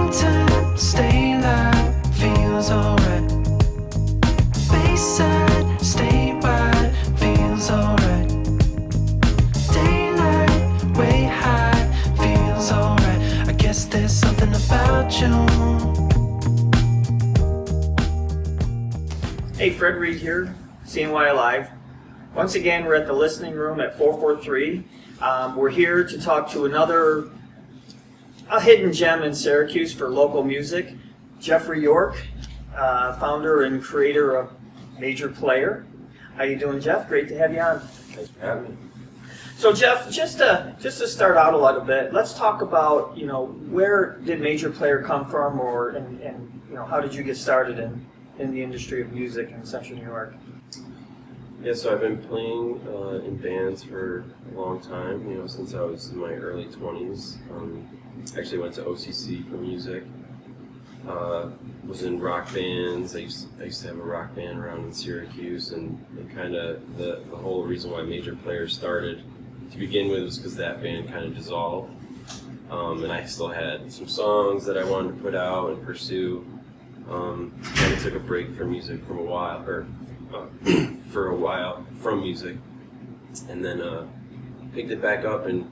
Mountain, stay loud, feels alright. Bayside, stay wide, feels alright. Daylight, way high, feels alright. I guess there's something about you. Hey, Fred Reed here, CNY Live. Once again, we're at the listening room at 443. We're here to talk to a hidden gem in Syracuse for local music, Jeffrey York, founder and creator of Major Player. How you doing, Jeff? Great to have you on. Thanks for having me. So, Jeff, just to start out a little bit, let's talk about where did Major Player come from, and how did you get started in the industry of music in Central New York? Yeah, so I've been playing in bands for a long time, since I was in my early 20s. Actually went to OCC for music. Was in rock bands. I used to have a rock band around in Syracuse, and kind of the whole reason why Major Player started to begin with was because that band kind of dissolved. And I still had some songs that I wanted to put out and pursue. Kind of took a break from music for a while from music, and then picked it back up and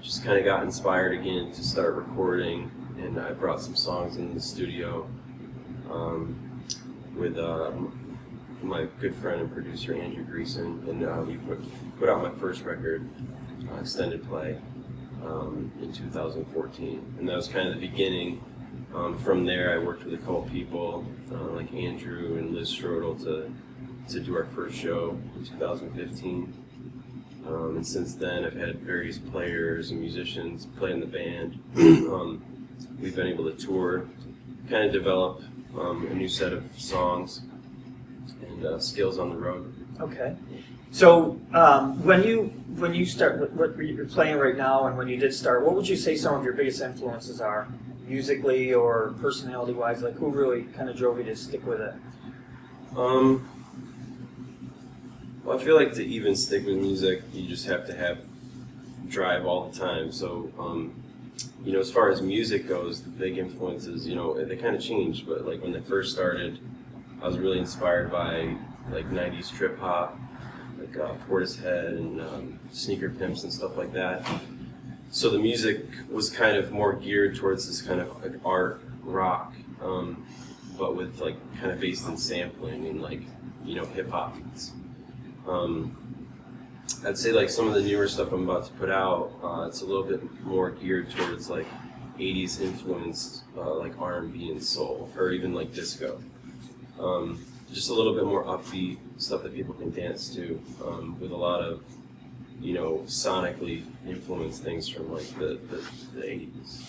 just kind of got inspired again to start recording. And I brought some songs in the studio with my good friend and producer Andrew Greason, and we put out my first record, Extended Play, in 2014, and that was kind of the beginning. From there, I worked with a couple people like Andrew and Liz Strodel to do our first show in 2015. And since then, I've had various players and musicians play in the band. We've been able to tour, kind of develop a new set of songs and skills on the road. Okay. So when you start, what you're playing right now, and when you did start, what would you say some of your biggest influences are, musically or personality-wise? Like, who really kind of drove you to stick with it? Well, I feel like to even stick with music, you just have to have drive all the time. So, as far as music goes, the big influences, they kind of changed. But like when they first started, I was really inspired by like 90s trip hop, like Portishead and Sneaker Pimps and stuff like that. So the music was kind of more geared towards this kind of like art rock, but with like kind of based in sampling and like hip hop beats. I'd say like some of the newer stuff I'm about to put out, it's a little bit more geared towards like 80s influenced like R&B and soul, or even like disco. Just a little bit more upbeat stuff that people can dance to, with a lot of sonically influenced things from like the 80s.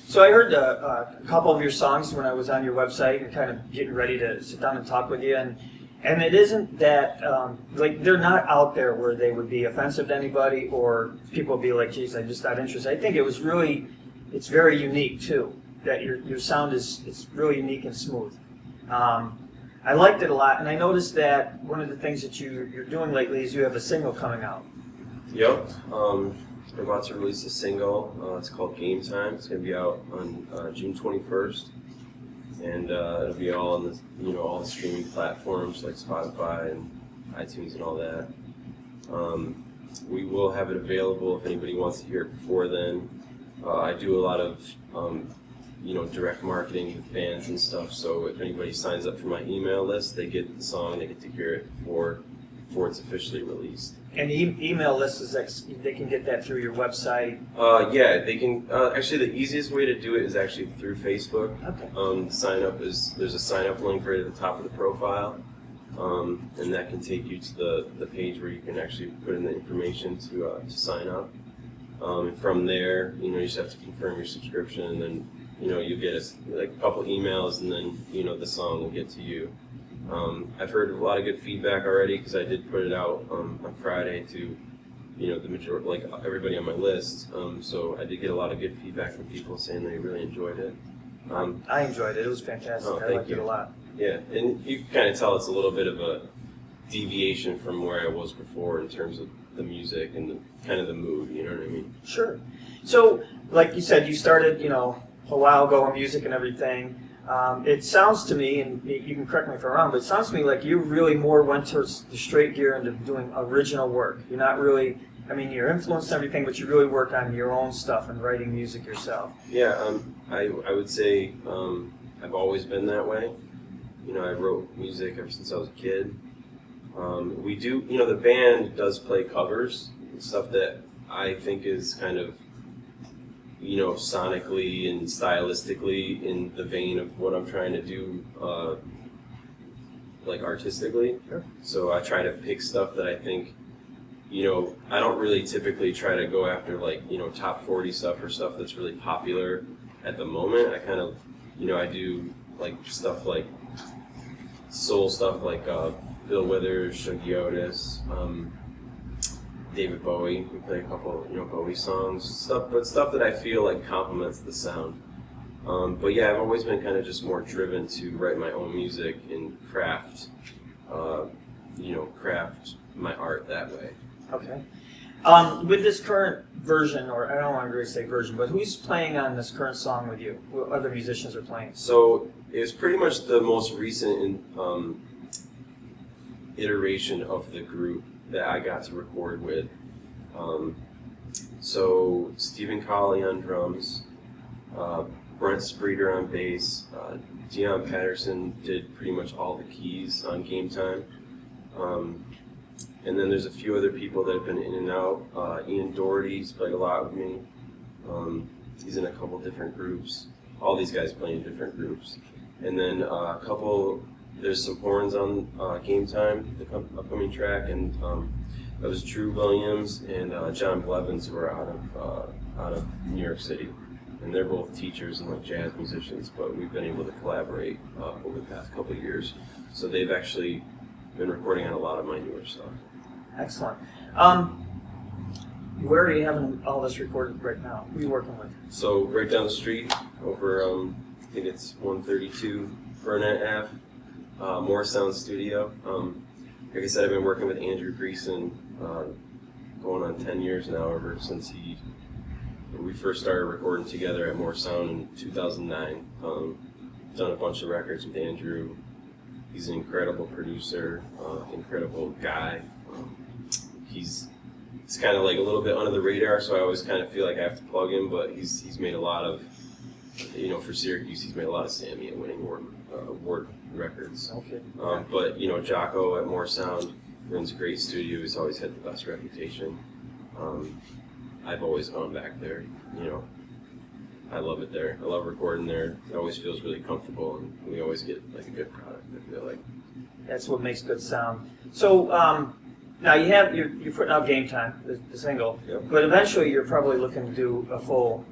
So I heard a couple of your songs when I was on your website and kind of getting ready to sit down and talk with you, and it isn't that like they're not out there where they would be offensive to anybody or people would be like, geez, I'm just not interested. I think it's very unique too, that your sound is really unique and smooth. I liked it a lot, and I noticed that one of the things that you're doing lately is you have a single coming out. Yep. We're about to release a single. It's called Game Time. It's going to be out on June 21st, and it'll be all on all the streaming platforms like Spotify and iTunes and all that. We will have it available if anybody wants to hear it before then. I do a lot of direct marketing with fans and stuff, so if anybody signs up for my email list, they get the song, they get to hear it before it's officially released. And email list they can get that through your website? Yeah, they can. Actually, the easiest way to do it is actually through Facebook. Okay. There's a sign up link right at the top of the profile, and that can take you to the page where you can actually put in the information to sign up. And from there, you just have to confirm your subscription, and then you get a couple emails, and then the song will get to you. I've heard a lot of good feedback already because I did put it out on Friday to the majority, like everybody on my list. So I did get a lot of good feedback from people saying they really enjoyed it. I enjoyed it. It was fantastic. Oh, I liked it a lot. Yeah, and you can kind of tell it's a little bit of a deviation from where I was before in terms of the music and kind of the mood. You know what I mean? Sure. So, like you said, you started, a while ago in music and everything. It sounds to me, and you can correct me if I'm wrong, but it sounds to me like you really more went towards the straight gear into doing original work. You're not really, I mean, you're influenced and everything, but you really work on your own stuff and writing music yourself. Yeah, I would say I've always been that way. You know, I wrote music ever since I was a kid. We do, you know, the band does play covers, stuff that I think is kind of, you know, sonically and stylistically in the vein of what I'm trying to do, like artistically. Sure. So I try to pick stuff that I think, you know, I don't really typically try to go after like, you know, top 40 stuff or stuff that's really popular at the moment. I kind of, you know, I do like stuff like soul stuff like Bill Withers, Shuggy Otis, David Bowie. We play a couple, you know, Bowie songs, stuff that I feel like complements the sound. But yeah, I've always been kind of just more driven to write my own music and craft, you know, craft my art that way. Okay. With this current version, or I don't want to really say version, but who's playing on this current song with you? What other musicians are playing? So it was pretty much the most recent iteration of the group that I got to record with. So Stephen Colley on drums, Brent Spreeder on bass, Dion Patterson did pretty much all the keys on Game Time. And then there's a few other people that have been in and out. Ian Doherty's played a lot with me. He's in a couple different groups. All these guys play in different groups. And then there's some horns on Game Time, the upcoming track, and that was Drew Williams and John Blevins, who are out of New York City. And they're both teachers and like jazz musicians, but we've been able to collaborate over the past couple of years. So they've actually been recording on a lot of my newer stuff. Excellent. Where are you having all this recorded right now? Who are you working with? So right down the street over, I think it's 132 Burnett Ave, More Sound Studio. Like I said, I've been working with Andrew Greason going on 10 years now, ever since we first started recording together at More Sound in 2009. Done a bunch of records with Andrew. He's an incredible producer, incredible guy. He's kind of like a little bit under the radar, so I always kind of feel like I have to plug him, but he's made a lot of, you know, for Syracuse, he's made a lot of Sammy and winning award records. Okay. But, you know, Jocko at More Sound runs a great studio. He's always had the best reputation. I've always gone back there, you know. I love it there. I love recording there. It always feels really comfortable, and we always get like a good product, I feel like. That's what makes good sound. So now you're putting out Game Time, the single, Yep. but eventually you're probably looking to do a full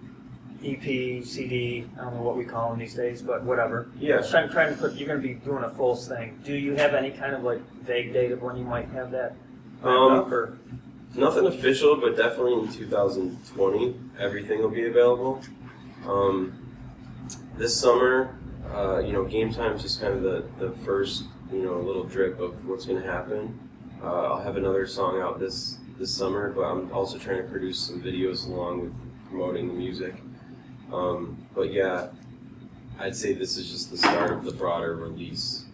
EP, CD, I don't know what we call them these days, but whatever. Yeah. Trying to put, you're going to be doing a full thing. Do you have any kind of like vague date of when you might have that wrapped up, or? Nothing official, but definitely in 2020, everything will be available. This summer, you know, Game Time is just kind of the first, you know, little drip of what's going to happen. I'll have another song out this summer, but I'm also trying to produce some videos along with promoting the music. But yeah, I'd say this is just the start of the broader release.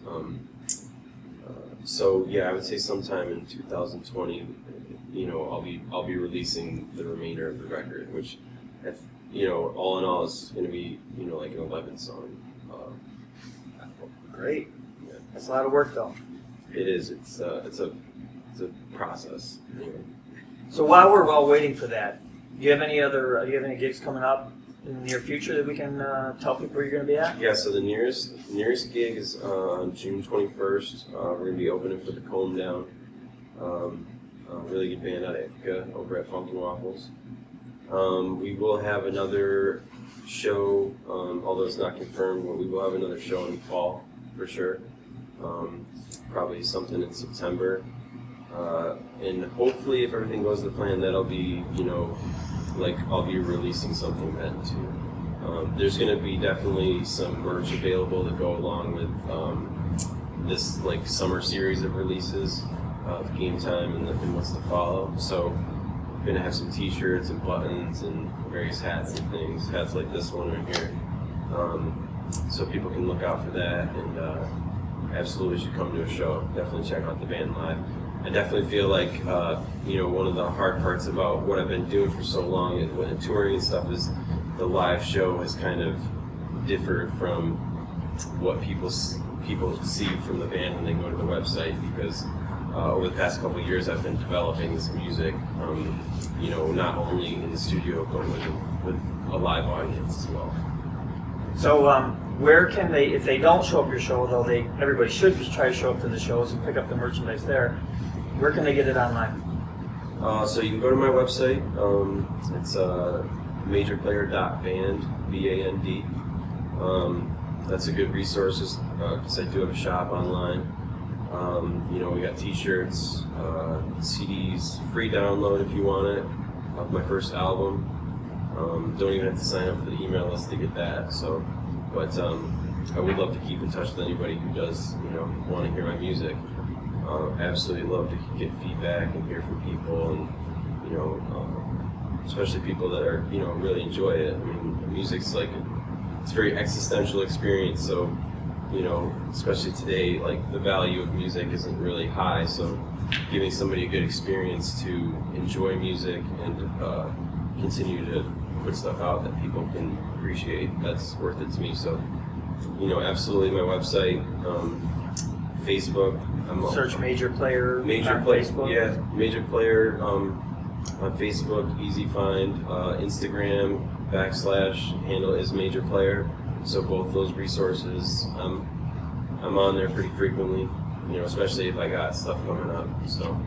So yeah, I would say sometime in 2020, you know, I'll be releasing the remainder of the record, which, you know, all in all is going to be, you know, like an 11 song. Great. Yeah. That's a lot of work, though. It is. It's a process. Anyway. So while we're all waiting for that, do you have any gigs coming up in the near future that we can tell people where you're going to be at? Yeah. So the nearest gig is on June 21st. We're going to be opening for the Comb Down. A really good band out of Ithaca over at Funky Waffles. We will have another show, although it's not confirmed, but we will have another show in the fall for sure. Probably something in September. And hopefully, if everything goes to plan, that'll be, you know, like I'll be releasing something then too. There's going to be definitely some merch available to go along with this like summer series of releases of Game Time and what's to follow. So gonna have some T-shirts and buttons and various hats and things. Hats like this one right here. So people can look out for that, and absolutely should come to a show. Definitely check out the band live. I definitely feel like one of the hard parts about what I've been doing for so long and touring and stuff is the live show has kind of differed from what people see from the band when they go to the website, because over the past couple of years I've been developing this music, not only in the studio but with a live audience as well. So where can they, if they don't show up your show, though everybody should try to show up to the shows and pick up the merchandise there, where can they get it online? So you can go to my website. It's majorplayer.band, B-A-N-D. That's a good resource because I do have a shop online. We got T-shirts, CDs, free download if you want it, of my first album. Don't even have to sign up for the email list to get that. But I would love to keep in touch with anybody who does, want to hear my music. Absolutely love to get feedback and hear from people, and especially people that are really enjoy it. I mean, music's like it's a very existential experience. So especially today, like the value of music isn't really high. So giving somebody a good experience to enjoy music and continue to put stuff out that people can appreciate, that's worth it to me. So absolutely, my website, Facebook. Search Major Player on Facebook. Facebook. Yeah, Major Player on Facebook, easy find. Instagram / handle is Major Player. So both those resources, I'm on there pretty frequently. Especially if I got stuff coming up. So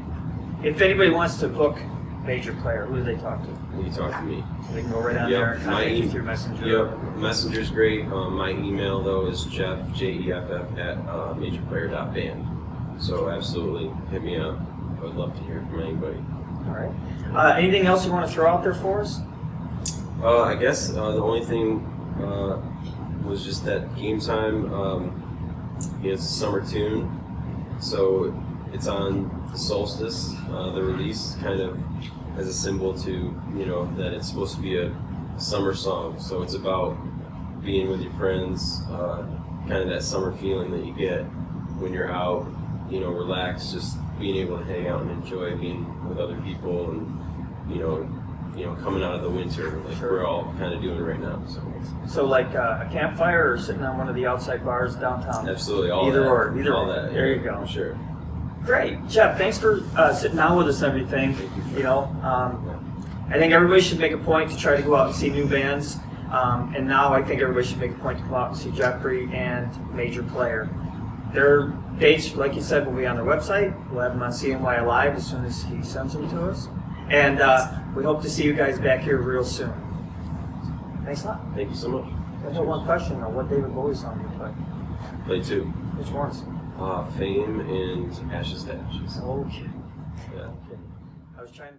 If anybody wants to book Major Player, who do they talk to? you talk to me. They can go right on there and contact you through Messenger. Yep, Messenger's great. My email though is Jeff, Jeff @ majorplayer.band. So absolutely, hit me up. I would love to hear from anybody. All right. Anything else you want to throw out there for us? I guess the only thing was just that Game Time. It's a summer tune, so it's on the solstice. The release kind of as a symbol to that it's supposed to be a summer song. So it's about being with your friends, kind of that summer feeling that you get when you're out, relaxed, just being able to hang out and enjoy being with other people, and coming out of the winter like we're all kind of doing right now. So like a campfire or sitting on one of the outside bars downtown? Absolutely, all either that. Or, either all or. that. There Yeah, you go. For sure. Great, Jeff. Thanks for sitting down with us and everything. I think everybody should make a point to try to go out and see new bands. And now I think everybody should make a point to come out and see Jeffrey and Major Player. Their dates, like you said, will be on their website. We'll have them on CNY Live as soon as he sends them to us. And we hope to see you guys back here real soon. Thanks a lot. Thank you so much. I have one question though. What David Bowie song do you play? Play two. Which ones? Fame and Ashes to Ashes. Okay. Yeah. I was trying to